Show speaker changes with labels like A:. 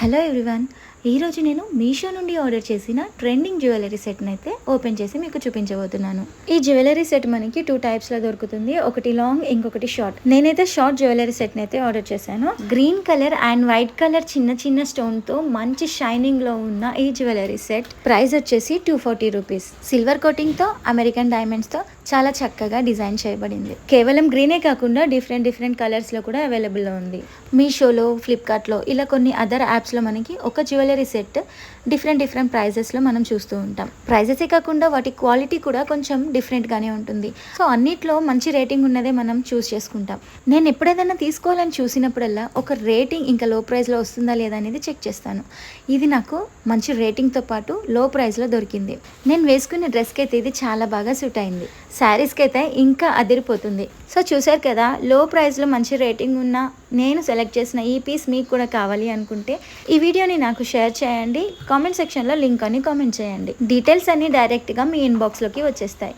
A: Hello everyone, ఈరోజు నేను మీషో నుండి ఆర్డర్ చేసిన ట్రెండింగ్ జ్యువెలరీ సెట్ని అయితే ఓపెన్ చేసి మీకు చూపించబోతున్నాను. ఈ జ్యువెలరీ సెట్ మనకి 2 టైప్స్లో దొరుకుతుంది. ఒకటి లాంగ్, ఇంకొకటి షార్ట్. నేనైతే షార్ట్ జ్యువెలరీ సెట్ని అయితే ఆర్డర్ చేశాను. Green colour and white colour చిన్న చిన్న స్టోన్తో మంచి షైనింగ్లో ఉన్న ఈ జ్యువెలరీ సెట్ ప్రైస్ వచ్చేసి 240 రూపీస్. సిల్వర్ కోటింగ్తో అమెరికన్ డైమండ్స్తో చాలా చక్కగా డిజైన్ చేయబడింది. కేవలం గ్రీనే కాకుండా డిఫరెంట్ కలర్స్లో కూడా అవైలబుల్లో ఉంది. మీషోలో, ఫ్లిప్కార్ట్లో ఇలా కొన్ని అదర్ యాప్స్లో మనకి ఒక జ్యువెలరీ సెట్ డిఫరెంట్ ప్రైజెస్లో మనం చూస్తూ ఉంటాం. ప్రైజెసే కాకుండా వాటి క్వాలిటీ కూడా కొంచెం డిఫరెంట్గానే ఉంటుంది. సో అన్నిట్లో మంచి రేటింగ్ ఉన్నదే మనం చూస్ చేసుకుంటాం. నేను ఎప్పుడైనా తీసుకోవాలని చూసినప్పుడల్లా ఒక రేటింగ్ ఇంకా లో ప్రైస్లో వస్తుందా లేదా అనేది చెక్ చేస్తాను. ఇది నాకు మంచి రేటింగ్తో పాటు లో ప్రైస్లో దొరికింది. నేను వేసుకునే డ్రెస్కి అయితే ఇది చాలా బాగా సూట్ అయింది. శారీస్కి అయితే ఇంకా అదిరిపోతుంది. సో చూసారు కదా, లో ప్రైస్లో మంచి రేటింగ్ ఉన్న నేను సెలెక్ట్ చేసిన ఈ పీస్ మీకు కూడా కావాలి అనుకుంటే ఈ వీడియోని నాకు షేర్ చేయండి. కామెంట్ సెక్షన్లో లింక్ అని కామెంట్ చేయండి. డీటెయిల్స్ అన్నీ డైరెక్ట్గా మీ ఇన్బాక్స్లోకి వచ్చేస్తాయి.